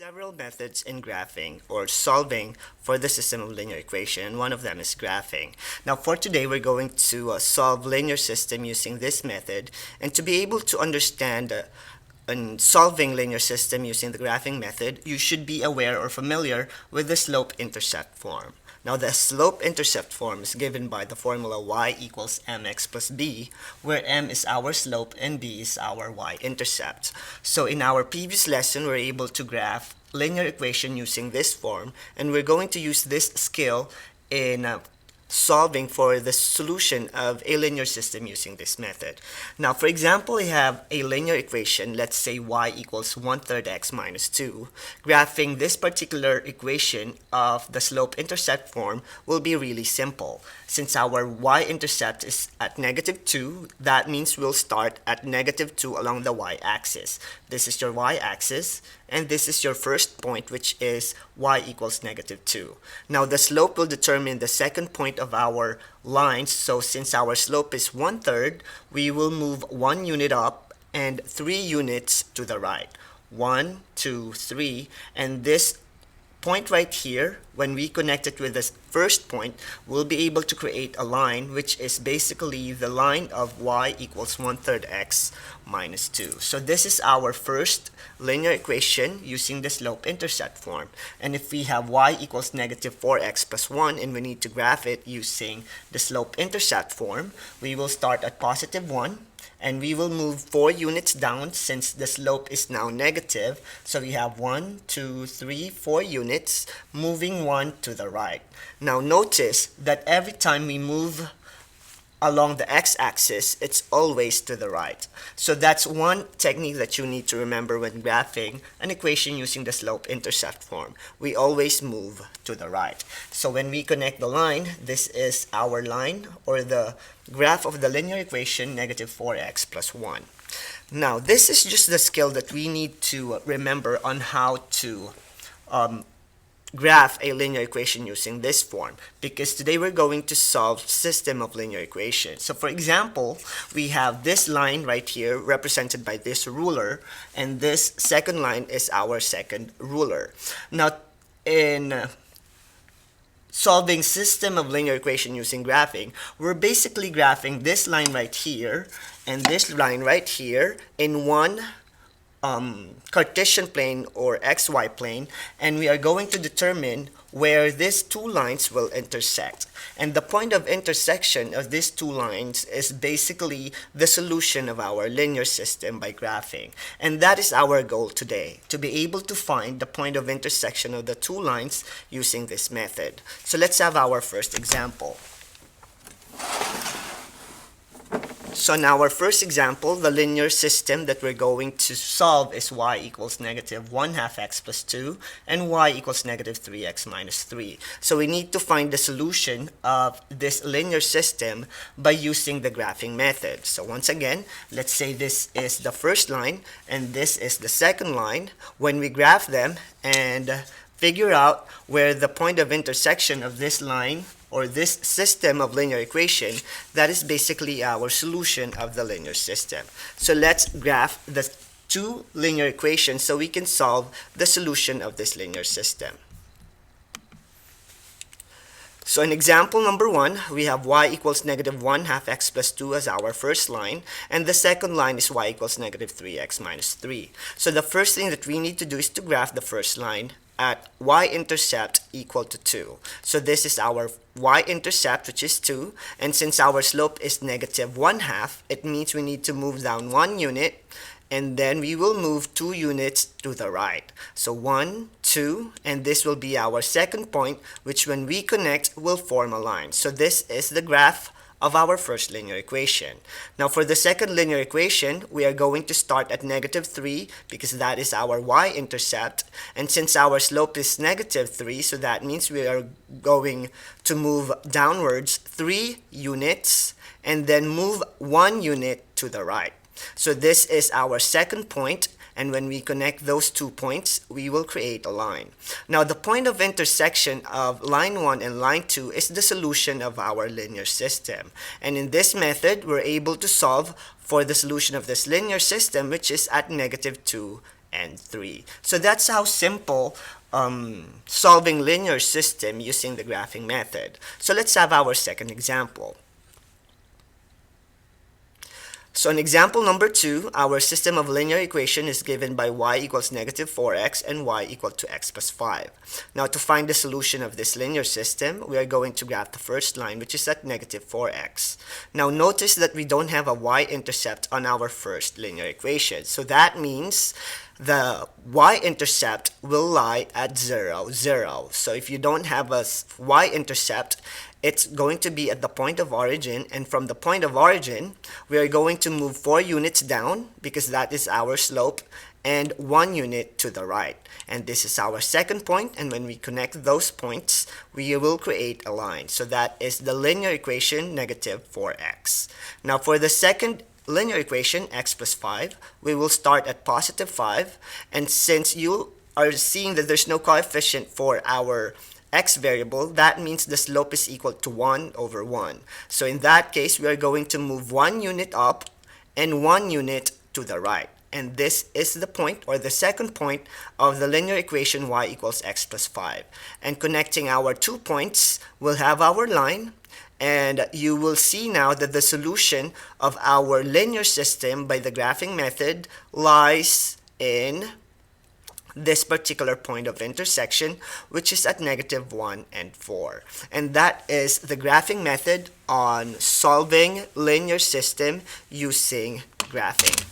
several methods in graphing or solving for the system of linear equation, and one of them is graphing. Now for today we're going to solve linear system using this method, and to be able to understand in solving linear system using the graphing method, you should be aware or familiar with the slope-intercept form. Now the slope-intercept form is given by the formula y equals mx plus b, where m is our slope and b is our y-intercept. So in our previous lesson, we're able to graph linear equation using this form, and we're going to use this skill in solving for the solution of a linear system using this method. Now, for example, we have a linear equation, let's say y equals 1/3 x minus 2. Graphing this particular equation of the slope-intercept form will be really simple. Since our y-intercept is at -2, that means we'll start at -2 along the y-axis. This is your y-axis, and this is your first point, which is y equals -2. Now the slope will determine the second point of our lines, so since our slope is 1/3, we will move 1 unit up and 3 units to the right. 1, 2, 3, and this point right here, when we connect it with this first point, we'll be able to create a line which is basically the line of y equals 1/3 x minus 2. So this is our first linear equation using the slope-intercept form. And if we have y equals -4x plus 1 and we need to graph it using the slope-intercept form, we will start at +1, and we will move 4 units down since the slope is now negative. So we have 1, 2, 3, 4 units, moving 1 to the right. Now notice that every time we move along the x-axis, it's always to the right. So that's one technique that you need to remember when graphing an equation using the slope-intercept form. We always move to the right. So when we connect the line, this is our line, or the graph of the linear equation, -4x plus 1. Now this is just the skill that we need to remember on how to graph a linear equation using this form, because today we're going to solve system of linear equations. So for example, we have this line right here represented by this ruler, and this second line is our second ruler. Now in solving system of linear equation using graphing, we're basically graphing this line right here and this line right here in one Cartesian plane or xy plane, and we are going to determine where these two lines will intersect. And the point of intersection of these two lines is basically the solution of our linear system by graphing. And that is our goal today, to be able to find the point of intersection of the two lines using this method. So let's have our first example. So in our first example, the linear system that we're going to solve is y equals -1/2 x plus 2 and y equals -3x minus 3. So we need to find the solution of this linear system by using the graphing method. So once again, let's say this is the first line and this is the second line. When we graph them and figure out where the point of intersection of this line or this system of linear equation, that is basically our solution of the linear system. So let's graph the two linear equations so we can solve the solution of this linear system. So in example number 1, we have y equals -1/2 x plus 2 as our first line, and the second line is y equals -3x minus 3. So the first thing that we need to do is to graph the first line at y-intercept equal to 2. So this is our y-intercept, which is 2, and since our slope is -1/2, it means we need to move down 1 unit, and then we will move 2 units to the right. So 1, 2, and this will be our second point, which when we connect will form a line. So this is the graph of our first linear equation. Now for the second linear equation, we are going to start at -3 because that is our y-intercept, and since our slope is -3, so that means we are going to move downwards 3 units and then move 1 unit to the right. So this is our second point, and when we connect those 2 points, we will create a line. Now the point of intersection of line 1 and line 2 is the solution of our linear system. And in this method, we're able to solve for the solution of this linear system, which is at -2 and 3. So that's how simple solving linear system using the graphing method. So let's have our second example. So in example number 2, our system of linear equation is given by y equals negative 4x and y equal to x plus 5. Now to find the solution of this linear system, we are going to graph the first line, which is at negative 4x. Now notice that we don't have a y-intercept on our first linear equation. So that means the y-intercept will lie at 0, 0. So if you don't have a y-intercept, it's going to be at the point of origin, and from the point of origin, we are going to move 4 units down because that is our slope, and 1 unit to the right. And this is our second point, and when we connect those points, we will create a line. So that is the linear equation negative 4x. Now for the second linear equation, x plus 5, we will start at positive 5, and since you are seeing that there's no coefficient for our x variable, that means the slope is equal to 1 over 1. So in that case, we are going to move 1 unit up and 1 unit to the right. And this is the point, or the second point, of the linear equation y equals x plus 5. And connecting our 2 points, we'll have our line, and you will see now that the solution of our linear system by the graphing method lies in this particular point of intersection, which is at negative 1 and 4. And that is the graphing method on solving linear system using graphing.